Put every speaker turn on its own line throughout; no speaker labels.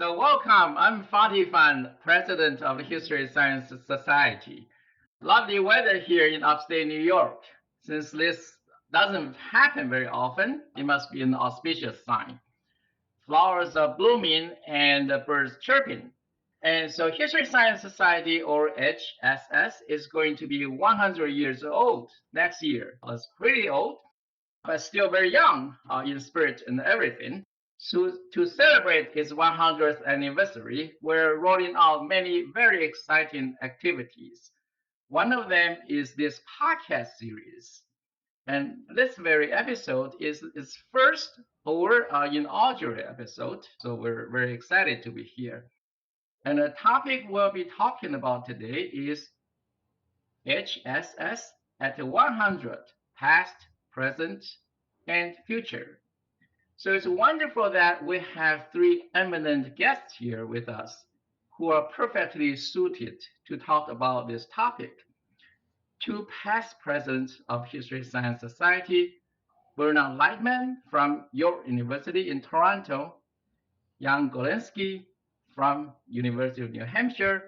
So welcome. I'm Fa-ti Fan, President of the History and Sciences Society. Lovely weather here in upstate New York. Since this doesn't happen very often, it must be an auspicious sign. Flowers are blooming and the birds chirping. And so History Science Society, or HSS, is going to be 100 years old next year. It's pretty old, but still very young in spirit and everything. So to celebrate its 100th anniversary, we're rolling out many very exciting activities. One of them is this podcast series. And this very episode is its first or inaugural episode. So we're very excited to be here. And the topic we'll be talking about today is HSS at 100, past, present, and future. So it's wonderful that we have three eminent guests here with us who are perfectly suited to talk about this topic. Two past presidents of History Science Society, Bernard Lightman from York University in Toronto, Jan Golinski from University of New Hampshire.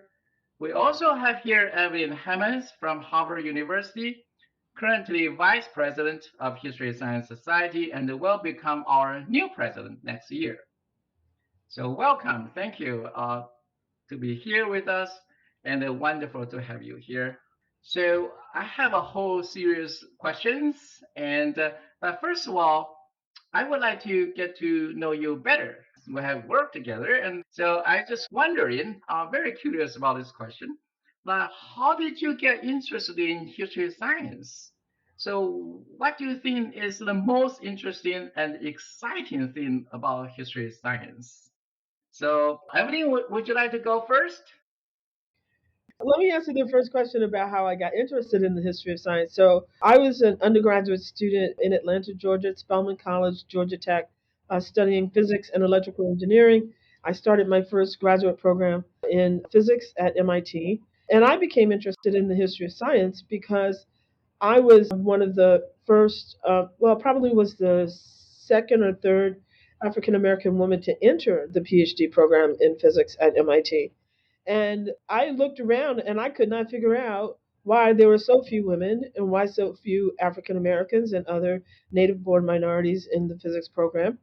We also have here Evelynn Hammonds from Harvard University, currently Vice President of History and Science Society, and will become our new president next year. So welcome. Thank you to be here with us, and wonderful to have you here. So I have a whole series of questions, and but first of all, I would like to get to know you better. We have worked together, and so I just wondering, very curious about this question. But how did you get interested in history science? So, what do you think is the most interesting and exciting thing about history science? So, Evelyn, would you like to go first?
Let me answer the first question about how I got interested in the history of science. So, I was an undergraduate student in Atlanta, Georgia, at Spelman College, Georgia Tech, studying physics and electrical engineering. I started my first graduate program in physics at MIT, and I became interested in the history of science because I was one of the first, probably was the second or third African American woman to enter the PhD program in physics at MIT. And I looked around and I could not figure out why there were so few women and why so few African Americans and other native born minorities in the physics program.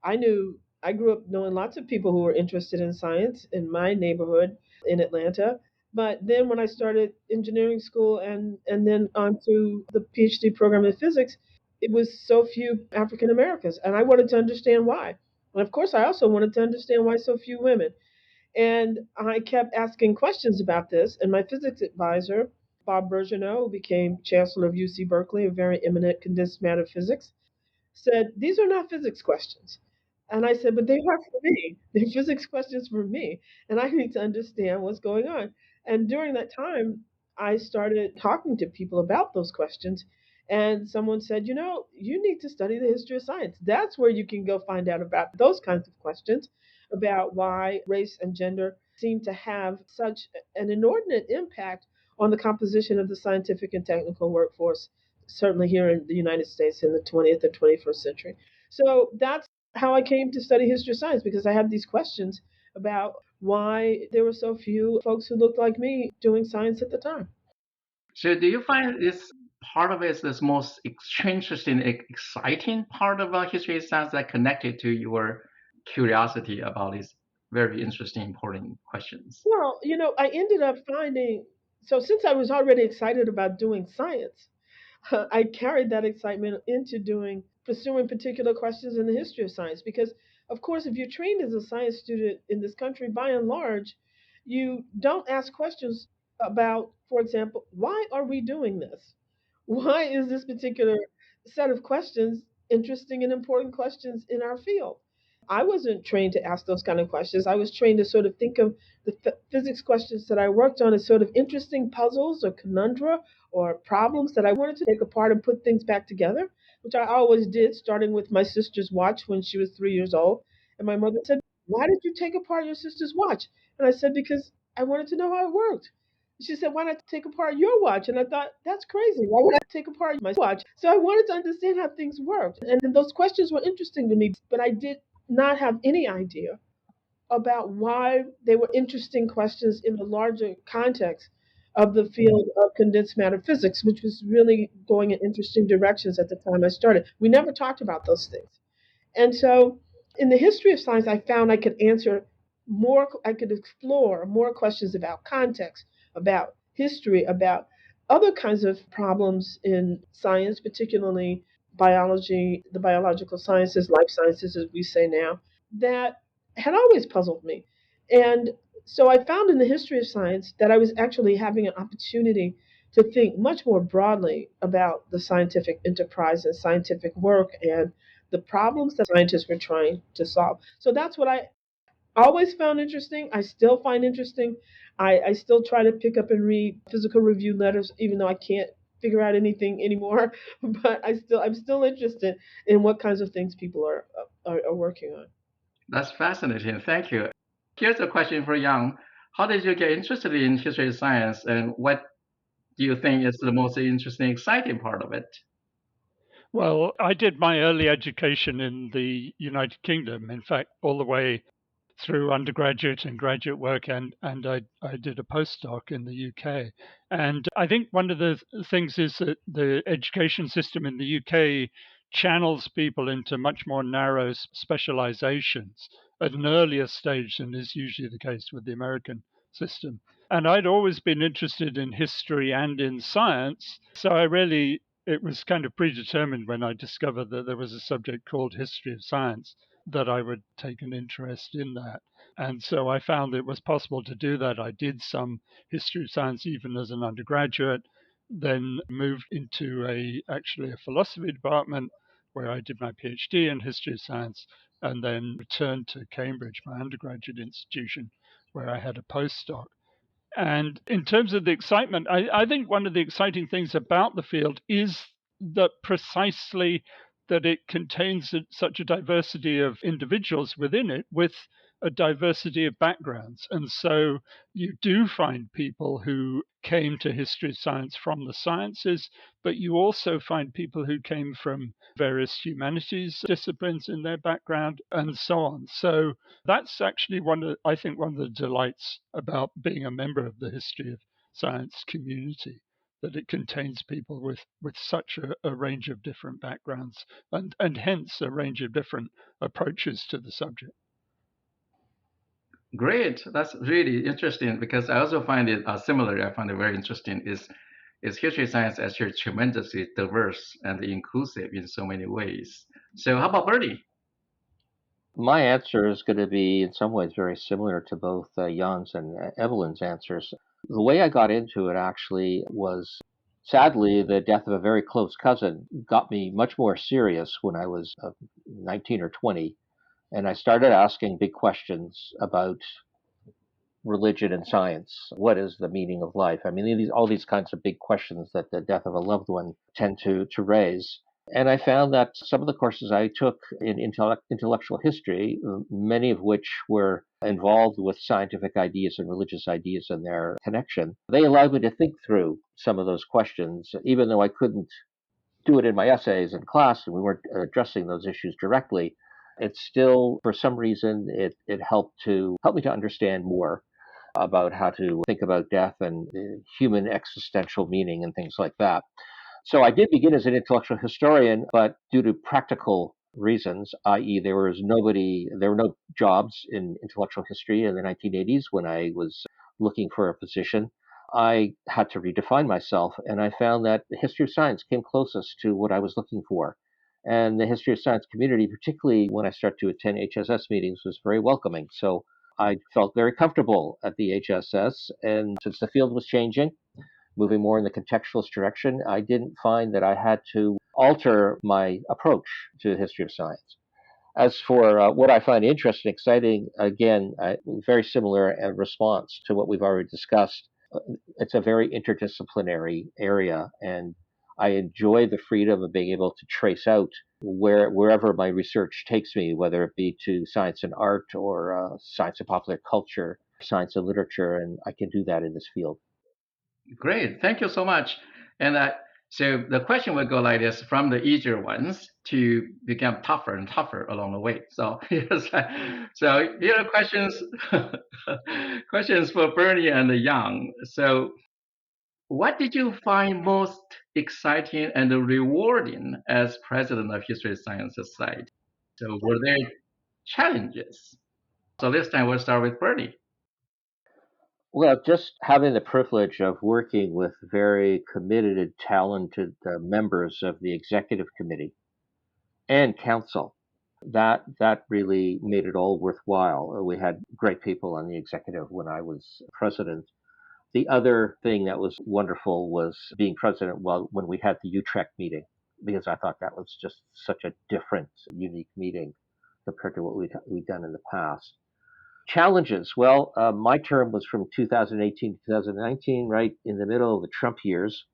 I grew up knowing lots of people who were interested in science in my neighborhood in Atlanta. But then when I started engineering school and then on to the PhD program in physics, it was so few African Americans. And I wanted to understand why. And of course, I also wanted to understand why so few women. And I kept asking questions about this. And my physics advisor, Bob Bergeneau, who became chancellor of UC Berkeley, a very eminent condensed matter physics, said, "These are not physics questions." And I said, "But they are for me. They're physics questions for me. And I need to understand what's going on." And during that time, I started talking to people about those questions. And someone said, you need to study the history of science. That's where you can go find out about those kinds of questions about why race and gender seem to have such an inordinate impact on the composition of the scientific and technical workforce, certainly here in the United States in the 20th and 21st century. So that's how I came to study history of science, because I had these questions about why there were so few folks who looked like me doing science at the time.
So, do you find this part of it is this most interesting, exciting part of history science that connected to your curiosity about these very interesting, important questions?
Well, I ended up finding, so since I was already excited about doing science, I carried that excitement into pursuing particular questions in the history of science. Because, of course, if you're trained as a science student in this country, by and large, you don't ask questions about, for example, why are we doing this? Why is this particular set of questions interesting and important questions in our field? I wasn't trained to ask those kind of questions. I was trained to sort of think of the physics questions that I worked on as sort of interesting puzzles or conundra or problems that I wanted to take apart and put things back together, which I always did, starting with my sister's watch when she was 3 years old. And my mother said, "Why did you take apart your sister's watch?" And I said, "Because I wanted to know how it worked." She said, "Why not take apart your watch?" And I thought, that's crazy. Why would I take apart my watch? So I wanted to understand how things worked. And those questions were interesting to me, but I did not have any idea about why they were interesting questions in the larger context of the field of condensed matter physics, which was really going in interesting directions at the time I started. We never talked about those things. And so in the history of science, I found I could answer more, I could explore more questions about context, about history, about other kinds of problems in science, particularly biology, the biological sciences, life sciences, as we say now, that had always puzzled me. And so I found in the history of science that I was actually having an opportunity to think much more broadly about the scientific enterprise and scientific work and the problems that scientists were trying to solve. So that's what I always found interesting. I still find interesting. I still try to pick up and read physical review letters, even though I can't figure out anything anymore. But I'm still interested in what kinds of things people are working on.
That's fascinating. Thank you. Here's a question for Yang. How did you get interested in history of science, and what do you think is the most interesting, exciting part of it?
Well, I did my early education in the United Kingdom, in fact, all the way through undergraduate and graduate work, and I did a postdoc in the UK. And I think one of the things is that the education system in the UK channels people into much more narrow specializations at an earlier stage than is usually the case with the American system. And I'd always been interested in history and in science, so it was kind of predetermined when I discovered that there was a subject called history of science that I would take an interest in that. And so I found it was possible to do that. I did some history of science even as an undergraduate, then moved into actually a philosophy department where I did my PhD in history of science, and then returned to Cambridge, my undergraduate institution, where I had a postdoc. And in terms of the excitement, I think one of the exciting things about the field is that precisely that it contains such a diversity of individuals within it with a diversity of backgrounds. And so you do find people who came to history of science from the sciences, but you also find people who came from various humanities disciplines in their background and so on. So that's actually I think one of the delights about being a member of the history of science community, that it contains people with such a range of different backgrounds and hence a range of different approaches to the subject.
Great. That's really interesting because I also find it similarly. I find it very interesting. Is history of science actually tremendously diverse and inclusive in so many ways. So how about Bernie?
My answer is going to be in some ways very similar to both Jan's and Evelynn's answers. The way I got into it actually was sadly the death of a very close cousin got me much more serious when I was 19 or 20. And I started asking big questions about religion and science. What is the meaning of life? I mean, all these kinds of big questions that the death of a loved one tend to raise. And I found that some of the courses I took in intellectual history, many of which were involved with scientific ideas and religious ideas and their connection, they allowed me to think through some of those questions, even though I couldn't do it in my essays in class and we weren't addressing those issues directly. It still, for some reason, it helped me to understand more about how to think about death and human existential meaning and things like that. So I did begin as an intellectual historian, but due to practical reasons, i.e., there were no jobs in intellectual history in the 1980s when I was looking for a position. I had to redefine myself, and I found that the history of science came closest to what I was looking for. And the history of science community, particularly when I started to attend HSS meetings, was very welcoming. So I felt very comfortable at the HSS, and since the field was changing, moving more in the contextualist direction, I didn't find that I had to alter my approach to the history of science. As for what I find interesting, exciting, again, very similar response to what we've already discussed. It's a very interdisciplinary area, and I enjoy the freedom of being able to trace out wherever my research takes me, whether it be to science and art or science and popular culture, science and literature, and I can do that in this field.
Great. Thank you so much. And So the question would go like this from the easier ones to become tougher and tougher along the way. So so here are questions questions for Bernie and Young. So what did you find most exciting and rewarding as president of History Science Society? So were there challenges? So this time we'll start with Bernie.
Well, just having the privilege of working with very committed and talented members of the executive committee and council, that really made it all worthwhile. We had great people on the executive when I was president. The other thing that was wonderful was being president when we had the Utrecht meeting, because I thought that was just such a different, unique meeting compared to what we'd done in the past. Challenges. Well, my term was from 2018 to 2019, right in the middle of the Trump years.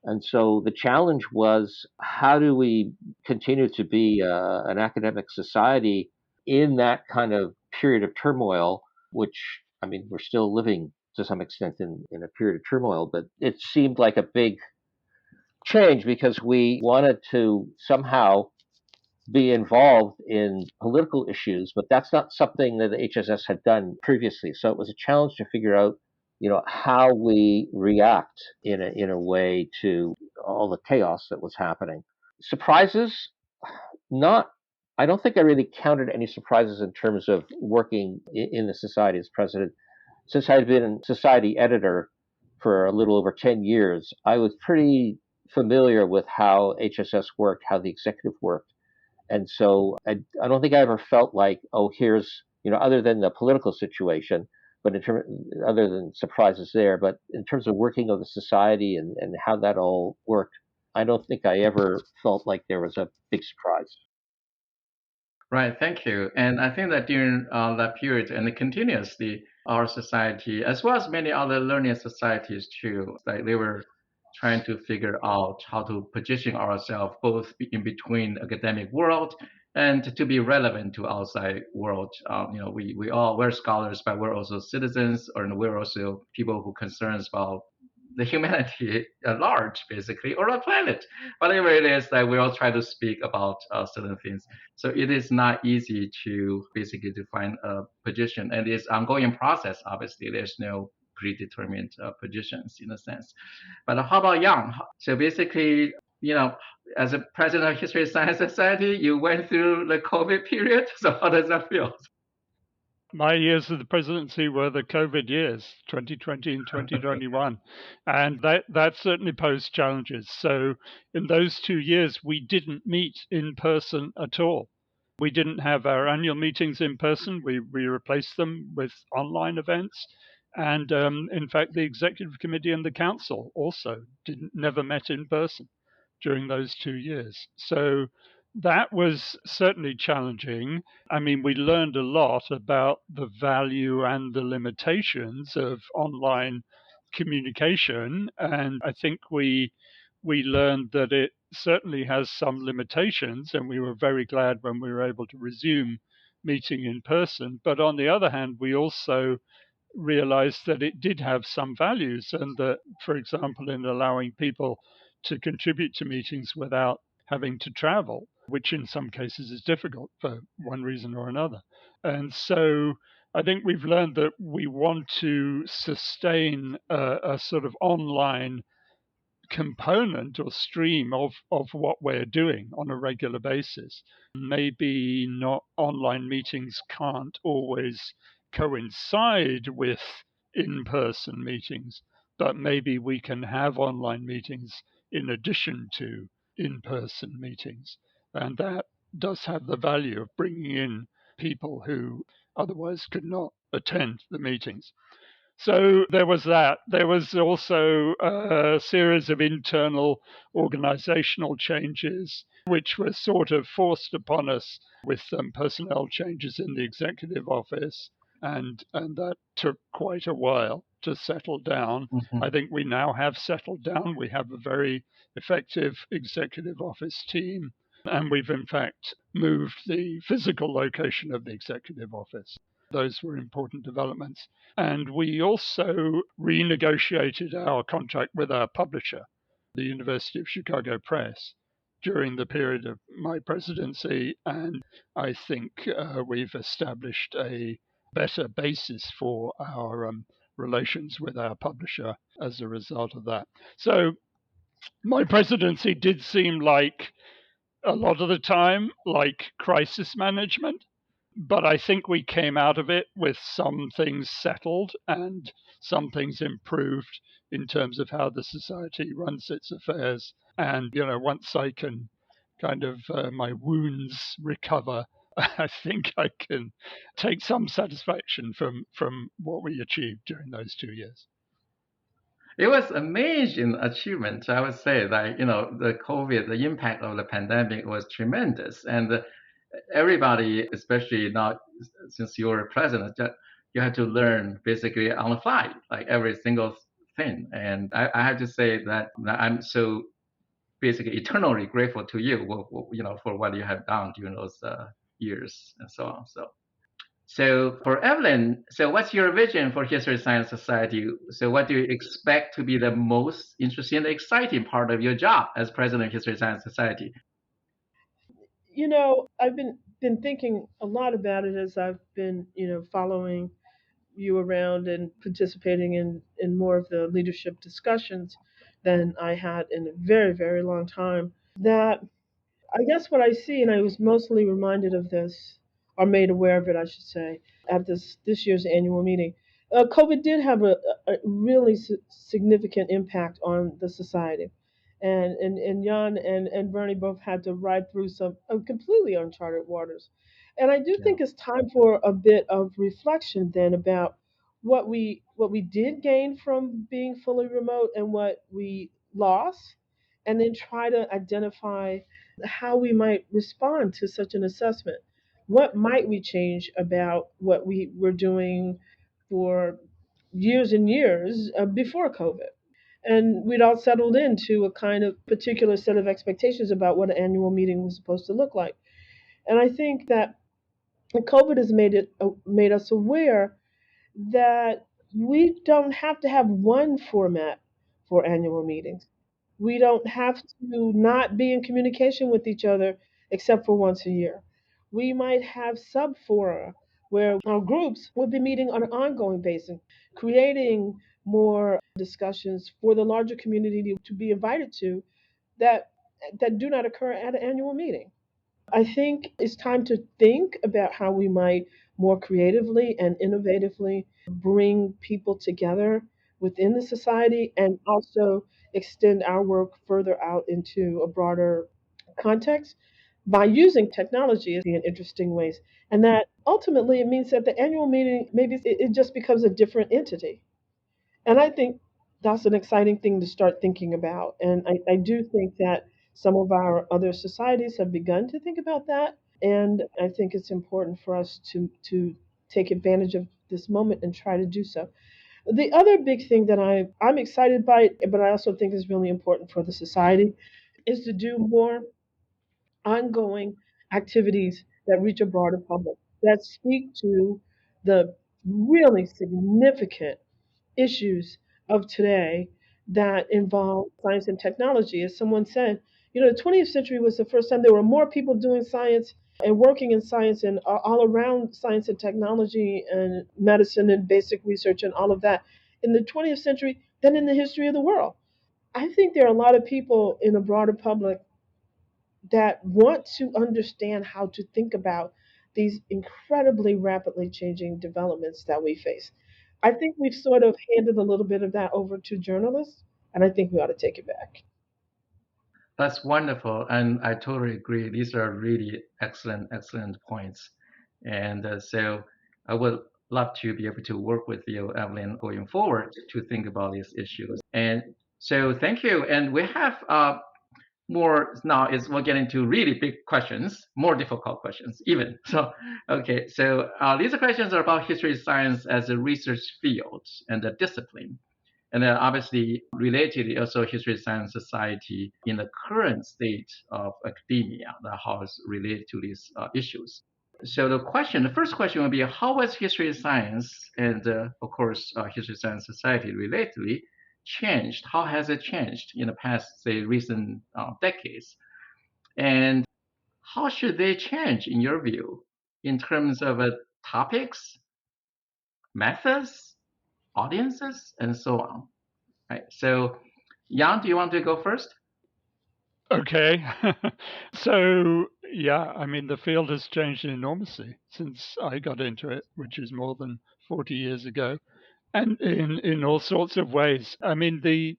And so the challenge was, how do we continue to be an academic society in that kind of period of turmoil, which, I mean, we're still living to some extent in a period of turmoil, but it seemed like a big change because we wanted to somehow be involved in political issues, but that's not something that the HSS had done previously. So it was a challenge to figure out, how we react in a way to all the chaos that was happening. Surprises, not. I don't think I really counted any surprises in terms of working in the society as president. Since I'd been society editor for a little over 10 years, I was pretty familiar with how HSS worked, how the executive worked. And so I don't think I ever felt like, oh, here's, other than the political situation, but other than surprises there, but in terms of working of the society and how that all worked, I don't think I ever felt like there was a big surprise.
Right, thank you. And I think that during that period and continuously, our society, as well as many other learning societies too, like they were trying to figure out how to position ourselves both in between academic world and to be relevant to outside world. We're scholars, but we're also citizens, or we're also people who concerns about the humanity at large, basically, or the planet, whatever it is that we all try to speak about certain things. So it is not easy to basically to find a position, and it's ongoing process. Obviously, there's no predetermined positions in a sense. But how about Yang? So basically, as a president of History Science Society, you went through the COVID period. So how does that feel?
My years of the presidency were the COVID years, 2020 and 2021, and that certainly posed challenges. So in those 2 years, we didn't meet in person at all. We didn't have our annual meetings in person. We replaced them with online events. And in fact, the executive committee and the council also never met in person during those 2 years. So that was certainly challenging. I mean, we learned a lot about the value and the limitations of online communication, and I think we learned that it certainly has some limitations, and we were very glad when we were able to resume meeting in person. But on the other hand, we also realized that it did have some values, and that, for example, in allowing people to contribute to meetings without having to travel, which in some cases is difficult for one reason or another. And so I think we've learned that we want to sustain a sort of online component or stream of what we're doing on a regular basis. Maybe not online meetings can't always coincide with in person meetings, but maybe we can have online meetings in addition to in person meetings. And that does have the value of bringing in people who otherwise could not attend the meetings. So there was that. There was also a series of internal organizational changes, which were sort of forced upon us with some personnel changes in the executive office. And that took quite a while to settle down.
Mhm.
I think we now have settled down. We have a very effective executive office team. And we've in fact moved the physical location of the executive office. Those were important developments. And we also renegotiated our contract with our publisher. the University of Chicago Press during the period of my presidency, and I think we've established a better basis for our relations with our publisher as a result of that. So my presidency did seem like a lot of the time like crisis management, but I think we came out of it with some things settled and some things improved in terms of how the society runs its affairs. And, once I can kind of my wounds recover, I think I can take some satisfaction from what we achieved during those 2 years.
It was amazing achievement. I would say that, the COVID, the impact of the pandemic was tremendous. And everybody, especially now since you were president, you had to learn basically on the fly, like every single thing. And I have to say that I'm so basically eternally grateful to you, for what you have done during those years and so on. So for Evelynn, so what's your vision for History Science Society? So what do you expect to be the most interesting and exciting part of your job as president of History Science Society?
I've been thinking a lot about it as I've been, following you around and participating in more of the leadership discussions than I had in a very, very long time. That I guess what I see, and I was mostly reminded of this, or made aware of it, I should say, at this year's annual meeting. COVID did have a really significant impact on the society, and Jan and Bernie both had to ride through some completely uncharted waters, and I do
Yeah.
think it's time for a bit of reflection then about what we did gain from being fully remote and what we lost, and then try to identify how we might respond to such an assessment. What might we change about what we were doing for years and years before COVID? And we'd all settled into a kind of particular set of expectations about what an annual meeting was supposed to look like. And I think that COVID has made us aware that we don't have to have one format for annual meetings. We don't have to not be in communication with each other except for once a year. We might have subfora where our groups would be meeting on an ongoing basis, creating more discussions for the larger community to be invited to that that do not occur at an annual meeting. I think it's time to think about how we might more creatively and innovatively bring people together within the society and also extend our work further out into a broader context by using technology in interesting ways. And that ultimately it means that the annual meeting maybe it just becomes a different entity. And I think that's an exciting thing to start thinking about. And I do think that some of our other societies have begun to think about that. And I think it's important for us to take advantage of this moment and try to do so. The other big thing that I'm excited by, but I also think is really important for the society, is to do more ongoing activities that reach a broader public, that speak to the really significant issues of today that involve science and technology. As someone said, the 20th century was the first time there were more people doing science and working in science and all around science and technology and medicine and basic research and all of that in the 20th century than in the history of the world. I think there are a lot of people in a broader public that want to understand how to think about these incredibly rapidly changing developments that we face. I think we've sort of handed a little bit of that over to journalists, and I think we ought to take it back.
That's wonderful, and I totally agree. These are really excellent points. And so I would love to be able to work with you, Evelynn, going forward to think about these issues. And so thank you. And we have more now is we'll get into really big questions, more difficult questions even. So, okay, so these questions are about history science as a research field and a discipline. And then obviously related also history science society in the current state of academia, that how it's related to these issues. So the first question would be, how was history science and of course history science society relatedly changed? How has it changed in the past, say, recent decades? And how should they change, in your view, in terms of topics, methods, audiences, and so on? Right. So, Jan, do you want to go first?
Okay. So, yeah, I mean, the field has changed enormously since I got into it, which is more than 40 years ago, and in all sorts of ways. I mean, the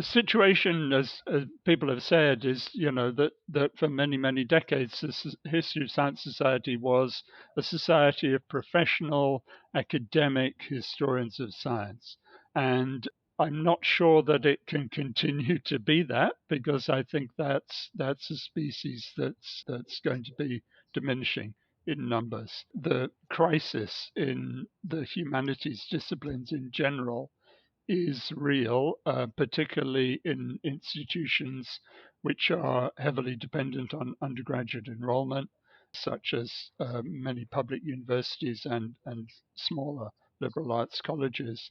situation, as people have said, is that for many decades, the History of Science Society was a society of professional academic historians of science, and I'm not sure that it can continue to be that, because I think that's a species that's going to be diminishing in numbers. The crisis in the humanities disciplines in general is real, particularly in institutions which are heavily dependent on undergraduate enrollment, such as many public universities and smaller liberal arts colleges.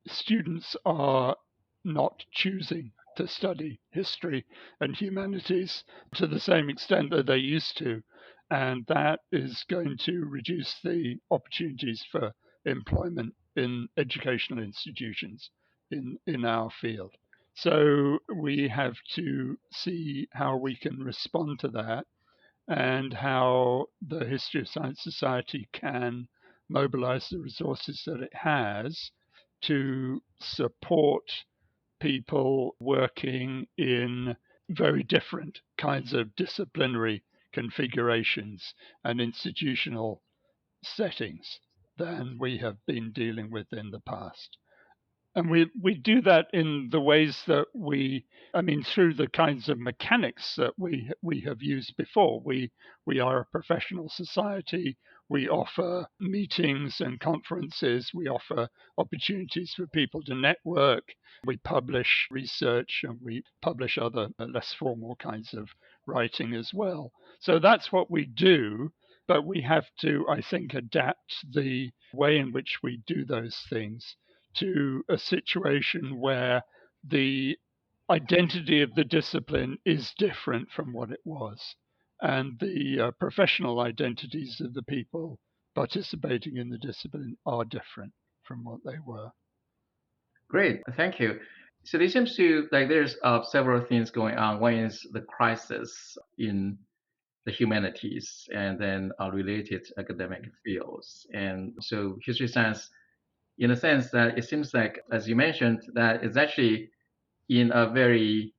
Students are not choosing to study history and humanities to the same extent that they used to, and that is going to reduce the opportunities for employment in educational institutions in our field. So we have to see how we can respond to that, and how the History of Science Society can mobilize the resources that it has to support people working in very different kinds of disciplinary configurations and institutional settings than we have been dealing with in the past. And we do that in the ways that I mean, through the kinds of mechanics that we have used before. We are a professional society. We offer meetings and conferences. We offer opportunities for people to network. We publish research, and we publish other less formal kinds of writing as well. So that's what we do. But we have to, I think, adapt the way in which we do those things to a situation where the identity of the discipline is different from what it was, and the professional identities of the people participating in the discipline are different from what they were.
Great, thank you. So it seems to like there's several things going on. One is the crisis in the humanities, and then related academic fields. And so history science, in a sense that it seems like, as you mentioned, that it's actually in a very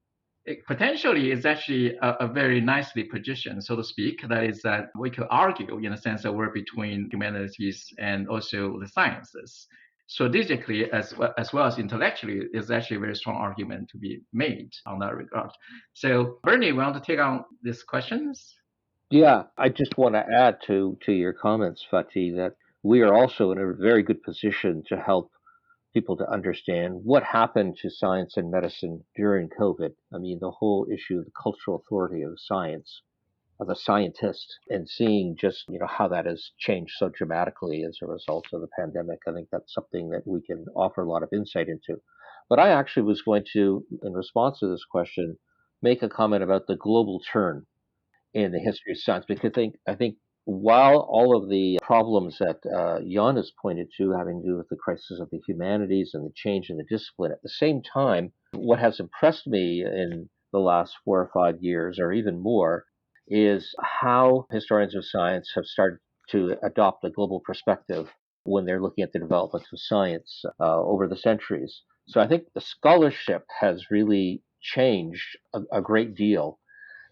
potentially is actually a very nicely positioned, so to speak. That is that we could argue in a sense that we're between humanities and also the sciences. Strategically as well as intellectually, is actually a very strong argument to be made on that regard. So Bernie, we want to take on these questions?
Yeah, I just want to add to your comments, Fa-ti, that we are also in a very good position to help people to understand what happened to science and medicine during COVID. I mean, the whole issue of the cultural authority of science, of the scientist, and seeing just how that has changed so dramatically as a result of the pandemic. I think that's something that we can offer a lot of insight into. But I actually was going to, in response to this question, make a comment about the global turn in the history of science, because I think while all of the problems that Jan has pointed to, having to do with the crisis of the humanities and the change in the discipline, at the same time, what has impressed me in the last 4 or 5 years, or even more, is how historians of science have started to adopt a global perspective when they're looking at the development of science over the centuries. So I think the scholarship has really changed a great deal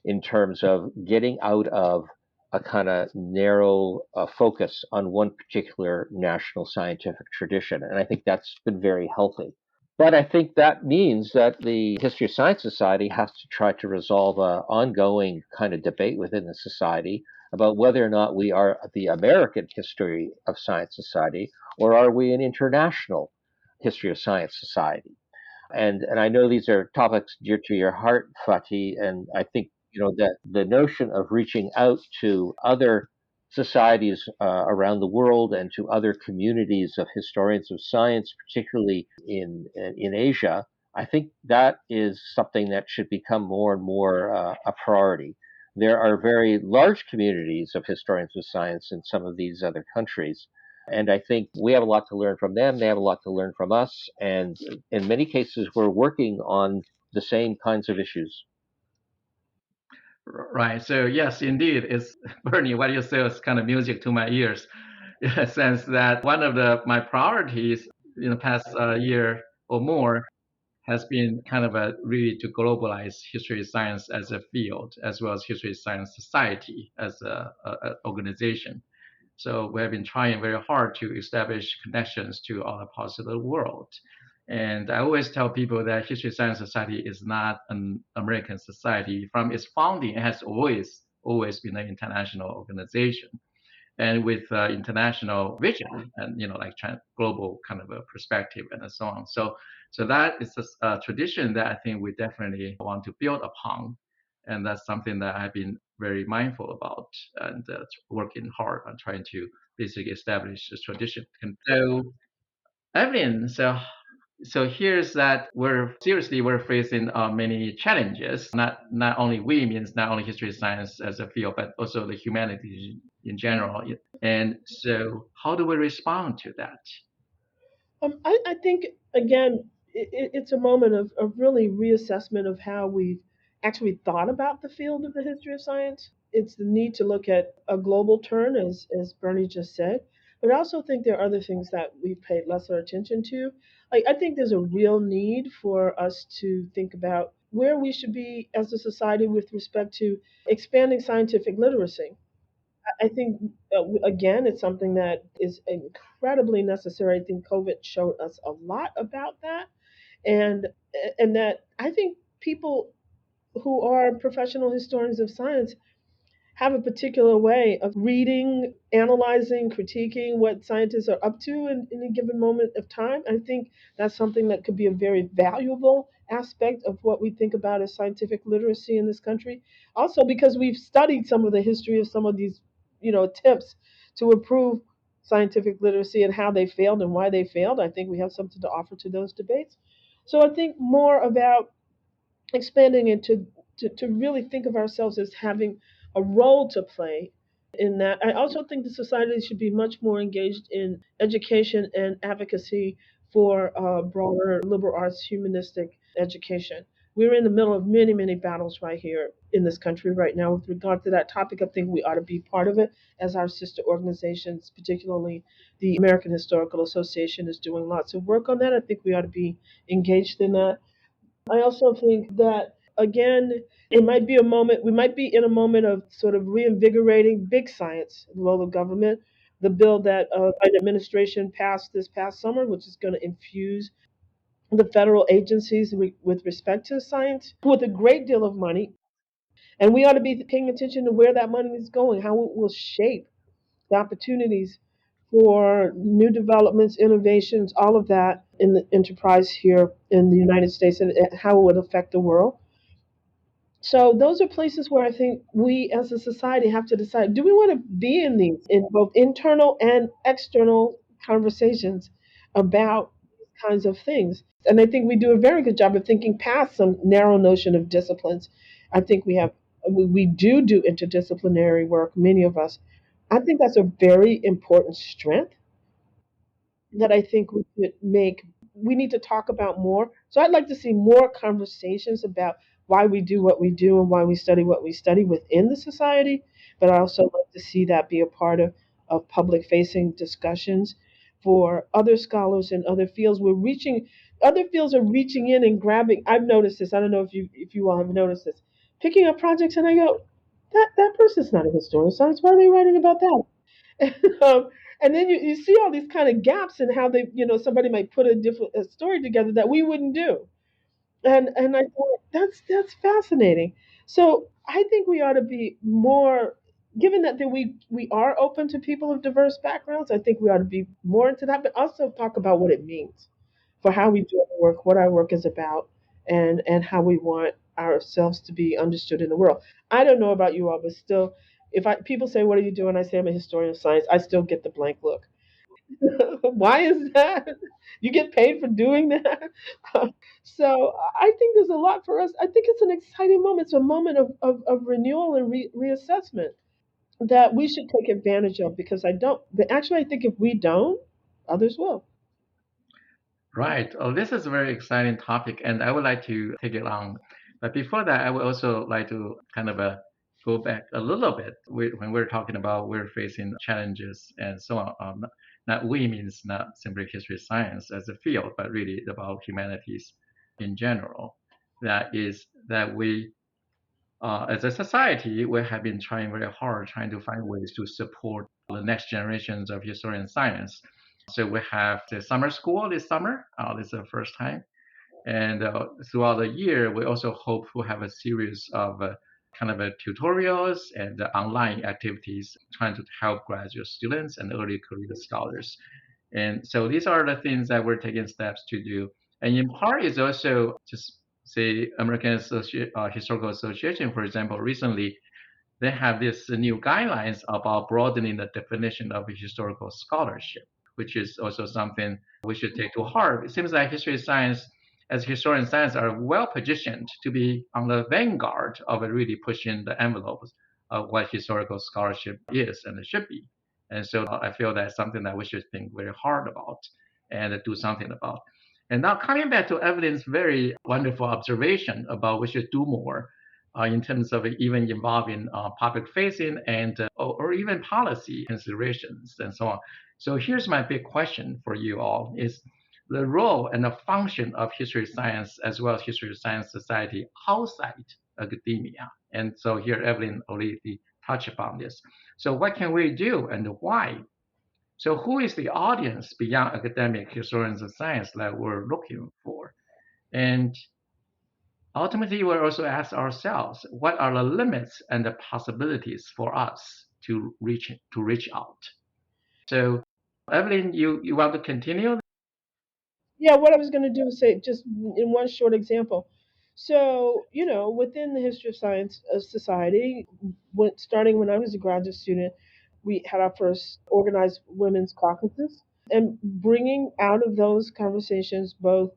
in terms of getting out of a kind of narrow focus on one particular national scientific tradition. And I think that's been very healthy. But I think that means that the History of Science Society has to try to resolve an ongoing kind of debate within the society about whether or not we are the American History of Science Society, or are we an international History of Science Society. And I know these are topics dear to your heart, Fa-ti, and I think that the notion of reaching out to other societies around the world and to other communities of historians of science, particularly in Asia, I think that is something that should become more and more a priority. There are very large communities of historians of science in some of these other countries. And I think we have a lot to learn from them. They have a lot to learn from us. And in many cases, we're working on the same kinds of issues.
Right. So yes, indeed, it's Bernie. What you say is kind of music to my ears, in a sense that one of my priorities in the past year or more has been kind of a really to globalize history science as a field, as well as history science society as a organization. So we have been trying very hard to establish connections to other parts of the world. And I always tell people that History Science Society is not an American society. From its founding, it has always been an international organization, and with international vision and like global kind of a perspective and so on. So that is a tradition that I think we definitely want to build upon, and that's something that I've been very mindful about and working hard on trying to basically establish this tradition. And so, Evelyn, so here's that we're facing many challenges. Not only we means not only history science as a field, but also the humanities in general. And so, how do we respond to that?
I think, again, it's a moment of really reassessment of how we've actually thought about the field of the history of science. It's the need to look at a global turn, as Bernie just said. But I also think there are other things that we've paid lesser attention to. Like, I think there's a real need for us to think about where we should be as a society with respect to expanding scientific literacy. I think, again, it's something that is incredibly necessary. I think COVID showed us a lot about that, and and that I think people who are professional historians of science have a particular way of reading, analyzing, critiquing what scientists are up to in a given moment of time. I think that's something that could be a very valuable aspect of what we think about as scientific literacy in this country. Also, because we've studied some of the history of some of these, attempts to improve scientific literacy and how they failed and why they failed, I think we have something to offer to those debates. So I think more about expanding into to really think of ourselves as having a role to play in that. I also think the society should be much more engaged in education and advocacy for broader liberal arts humanistic education. We're in the middle of many, many battles right here in this country right now with regard to that topic. I think we ought to be part of it as our sister organizations, particularly the American Historical Association, is doing lots of work on that. I think we ought to be engaged in that. I also think that, again, it might be a moment, we might be in a moment of sort of reinvigorating big science, the role of government. The bill that the administration passed this past summer, which is going to infuse the federal agencies with respect to science with a great deal of money. And we ought to be paying attention to where that money is going, how it will shape the opportunities for new developments, innovations, all of that in the enterprise here in the United States and how it would affect the world. So those are places where I think we as a society have to decide, do we want to be in these, in both internal and external conversations about these kinds of things? And I think we do a very good job of thinking past some narrow notion of disciplines. I think we do interdisciplinary work, many of us. I think that's a very important strength that I think we need to talk about more. So I'd like to see more conversations about why we do what we do and why we study what we study within the society. But I also like to see that be a part of public facing discussions for other scholars in other fields. Other fields are reaching in and grabbing. I've noticed this. I don't know if you all have noticed this. Picking up projects and I go, that person's not a historian of science. Why are they writing about that? um, and then you see all these kind of gaps in how somebody might put a story together that we wouldn't do, and I thought that's fascinating. So I think we ought to be more, given that we are open to people of diverse backgrounds. I think we ought to be more into that, but also talk about what it means for how we do our work, what our work is about, and how we want ourselves to be understood in the world. I don't know about you all, but still, If people say, "What are you doing?" I say, "I'm a historian of science." I still get the blank look. Why is that? You get paid for doing that? So I think there's a lot for us. I think it's an exciting moment. It's a moment of renewal and reassessment that we should take advantage of because I don't, but actually, I think if we don't, others will.
Right. Oh, this is a very exciting topic, and I would like to take it on. But before that, I would also like to kind of go back a little bit. When we're talking about we're facing challenges and so on. Not we means not simply history science as a field, but really about humanities in general. That is that we, as a society, we have been trying very hard, trying to find ways to support the next generations of history and science. So we have the summer school this summer. This is the first time. And throughout the year, we also hope to have a series of kind of tutorials and online activities trying to help graduate students and early career scholars. And so these are the things that we're taking steps to do. And in part is also just say American Historical Association, for example, recently they have this new guidelines about broadening the definition of historical scholarship, which is also something we should take to heart. It seems like history science, as historian science, are well positioned to be on the vanguard of really pushing the envelopes of what historical scholarship is and it should be. And so I feel that's something that we should think very hard about and do something about. And now coming back to Evelynn's very wonderful observation about we should do more in terms of even involving public facing and or even policy considerations and so on. So here's my big question for you all is the role and the function of history science as well as history science society outside academia. And so here Evelynn already touched upon this. So what can we do and why? So who is the audience beyond academic historians of science that we're looking for? And ultimately, we also ask ourselves, what are the limits and the possibilities for us to reach out? So, Evelynn, you want to continue?
Yeah, what I was going to do is say just in one short example. So, within the history of science society, starting when I was a graduate student, we had our first organized women's caucuses and bringing out of those conversations both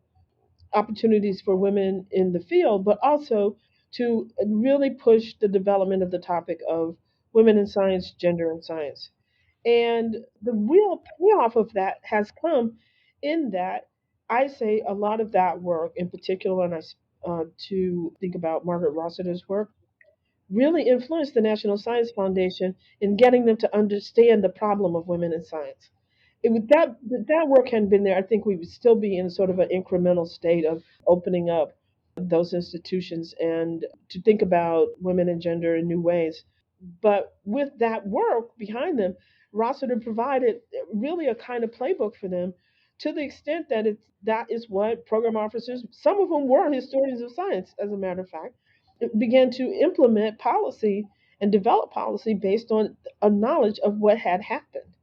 opportunities for women in the field, but also to really push the development of the topic of women in science, gender in science. And the real payoff of that has come in that I say a lot of that work, in particular, and to think about Margaret Rossiter's work, really influenced the National Science Foundation in getting them to understand the problem of women in science. It would that work hadn't been there, I think we would still be in sort of an incremental state of opening up those institutions and to think about women and gender in new ways. But with that work behind them, Rossiter provided really a kind of playbook for them to the extent that that is what program officers, some of whom were historians of science, as a matter of fact, began to implement policy and develop policy based on a knowledge of what had happened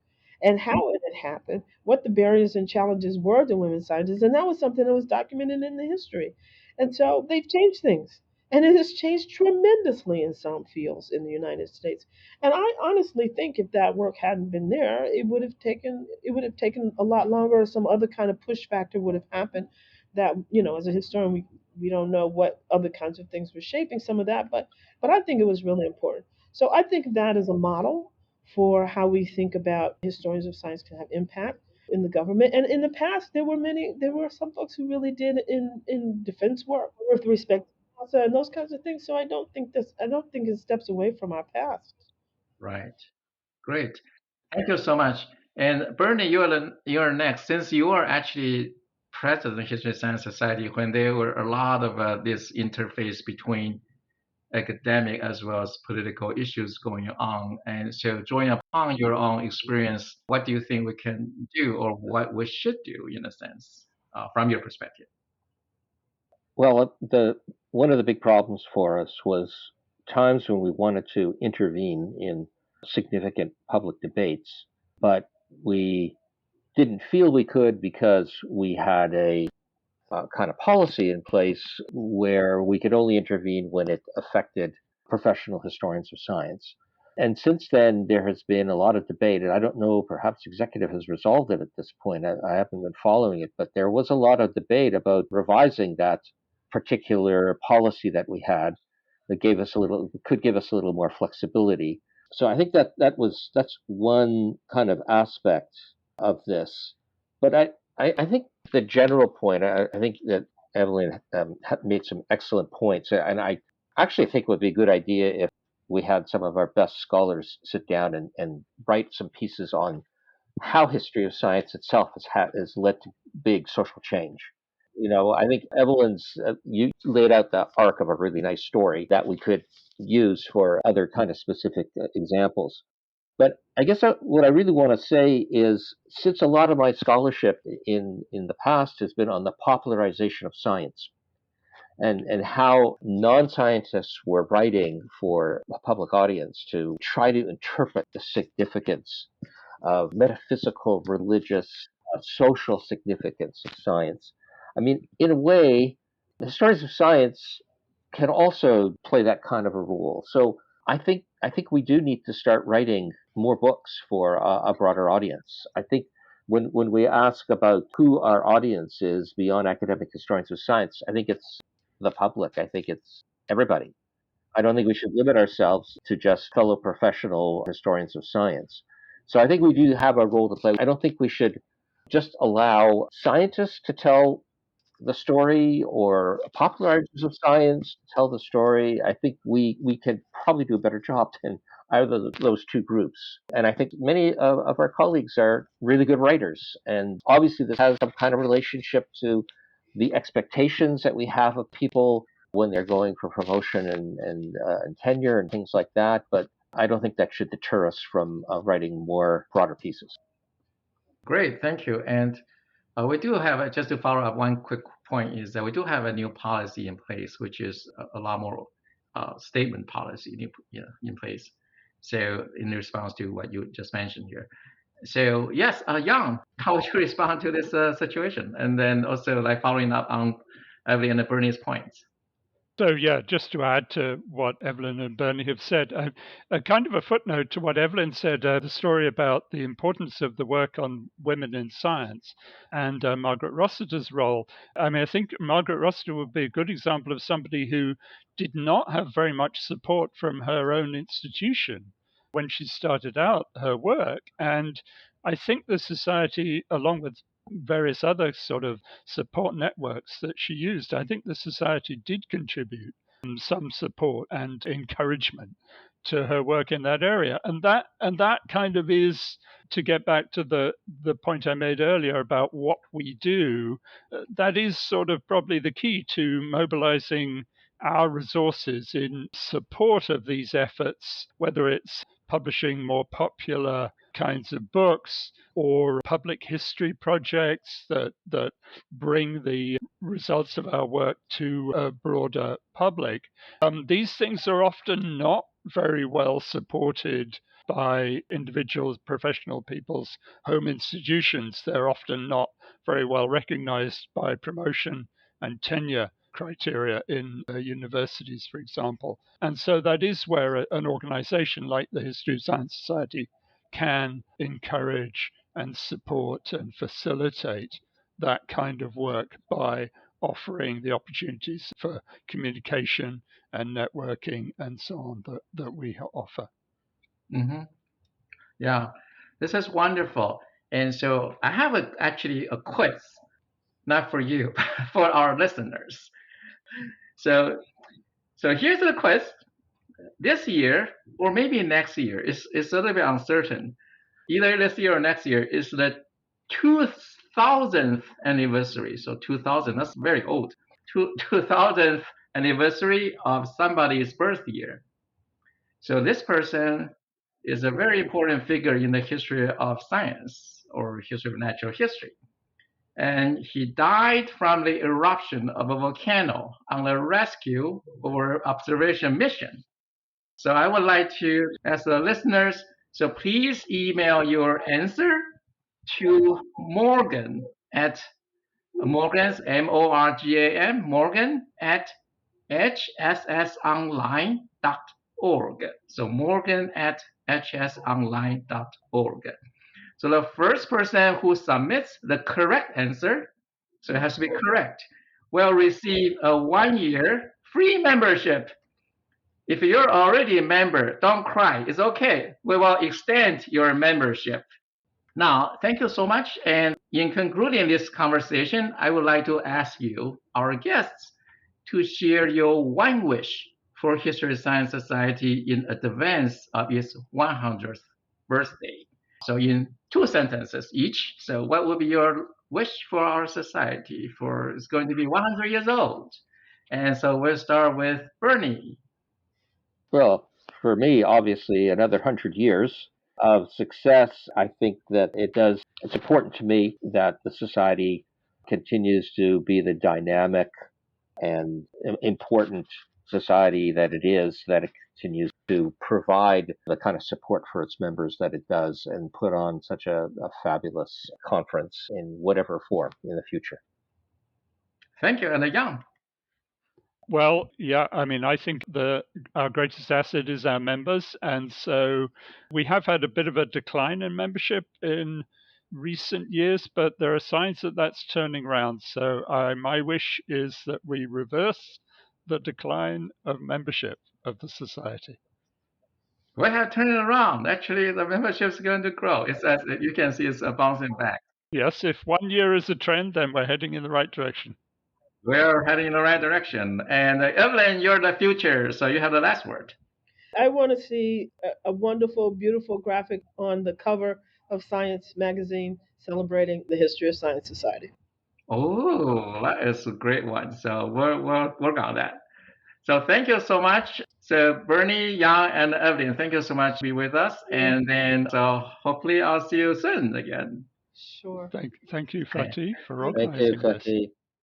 and how it had happened, what the barriers and challenges were to women scientists, and that was something that was documented in the history. And so they've changed things. And it has changed tremendously in some fields in the United States. And I honestly think if that work hadn't been there, it would have taken a lot longer, or some other kind of push factor would have happened that, as a historian we don't know what other kinds of things were shaping some of that, but I think it was really important. So I think that is a model for how we think about historians of science can have impact in the government. And in the past, there were some folks who really did in defense work with respect to NASA and those kinds of things. So I don't think it steps away from our past.
Right. Great. Thank you so much. And Bernie, you're next. Since you are actually president of History Science Society, when there were a lot of this interface between academic as well as political issues going on. And so drawing upon your own experience, what do you think we can do or what we should do in a sense from your perspective?
Well, the one of the big problems for us was times when we wanted to intervene in significant public debates, but we didn't feel we could because we had a kind of policy in place where we could only intervene when it affected professional historians of science. And since then, there has been a lot of debate, and I don't know, perhaps executive has resolved it at this point. I haven't been following it, but there was a lot of debate about revising that particular policy that we had that could give us a little more flexibility. So I think that's one kind of aspect of this. But I think the general point, I think that Evelynn made some excellent points, and I actually think it would be a good idea if we had some of our best scholars sit down and write some pieces on how history of science itself has led to big social change. I think Evelynn's, you laid out the arc of a really nice story that we could use for other kind of specific examples. But I guess what I really want to say is, since a lot of my scholarship in the past has been on the popularization of science, and how non-scientists were writing for a public audience to try to interpret the significance of metaphysical, religious, social significance of science. I mean, in a way, the historians of science can also play that kind of a role. So I think we do need to start writing more books for a broader audience. I think when we ask about who our audience is beyond academic historians of science, I think it's the public. I think it's everybody. I don't think we should limit ourselves to just fellow professional historians of science. So I think we do have a role to play. I don't think we should just allow scientists to tell the story or popularizers of science tell the story. I think we can probably do a better job than either of those two groups. And I think many of our colleagues are really good writers. And obviously, this has some kind of relationship to the expectations that we have of people when they're going for promotion and tenure and things like that. But I don't think that should deter us from writing more broader pieces.
Great, thank you. And we do have, just to follow up, one quick point is that we do have a new policy in place, which is a lot more statement policy in place. So in response to what you just mentioned here. So yes, Jan, how would you respond to this situation? And then also like following up on Evelynn and Bernie's points.
So, yeah, just to add to what Evelynn and Bernie have said, a kind of a footnote to what Evelynn said, the story about the importance of the work on women in science and Margaret Rossiter's role. I mean, I think Margaret Rossiter would be a good example of somebody who did not have very much support from her own institution when she started out her work. And I think the society, along with various other sort of support networks that she used, I think the society did contribute some support and encouragement to her work in that area. And that kind of is, to get back to the point I made earlier about what we do, that is sort of probably the key to mobilizing our resources in support of these efforts, whether it's publishing more popular kinds of books or public history projects that bring the results of our work to a broader public. These things are often not very well supported by individuals, professional people's home institutions. They're often not very well recognized by promotion and tenure criteria in universities, for example. And so that is where an organization like the History of Science Society can encourage and support and facilitate that kind of work by offering the opportunities for communication and networking and so on that we offer.
Mm-hmm. Yeah, this is wonderful. And so I have actually a quiz, not for you, for our listeners. So here's the quiz. This year, or maybe next year, it's a little bit uncertain. Either this year or next year is the 2000th anniversary. So 2000, that's very old. 2000th anniversary of somebody's birth year. So this person is a very important figure in the history of science or history of natural history. And he died from the eruption of a volcano on a rescue or observation mission. So I would like to ask the listeners, so please email your answer to Morgan at Morgan's Morgan, Morgan at hssonline.org. morgan@hsonline.org. So morgan@hsonline.org. So the first person who submits the correct answer, so it has to be correct, will receive a 1-year free membership. If you're already a member, don't cry. It's okay. We will extend your membership. Now, thank you so much. And in concluding this conversation, I would like to ask you, our guests, to share your one wish for History Science Society in advance of its 100th birthday. So in 2 sentences each. So what would be your wish for our society for it's going to be 100 years old? And so we'll start with Bernie.
Well, for me, obviously, another 100 years of success. I think that it's important to me that the society continues to be the dynamic and important society that it is, that it continues to provide the kind of support for its members that it does, and put on such a fabulous conference in whatever form in the future.
Thank you. And Jan.
Well, yeah, I mean, I think our greatest asset is our members. And so we have had a bit of a decline in membership in recent years, but there are signs that that's turning around. So my wish is that we reverse the decline of membership of the society.
We have turned it around. Actually, the membership is going to grow. It's as you can see, it's bouncing back.
Yes, if 1 year is a trend, then we're heading in the right direction.
We're heading in the right direction. And Evelynn, you're the future, so you have the last word.
I want to see a wonderful, beautiful graphic on the cover of Science magazine celebrating the history of Science Society.
Oh, that is a great one. So we'll work on that. So thank you so much. So Bernie, Jan, and Evelynn, thank you so much to be with us. And then so hopefully I'll see you soon again.
Sure.
Thank you, Fa-ti, for
Thank
organizing
you,
this.
Fa-ti.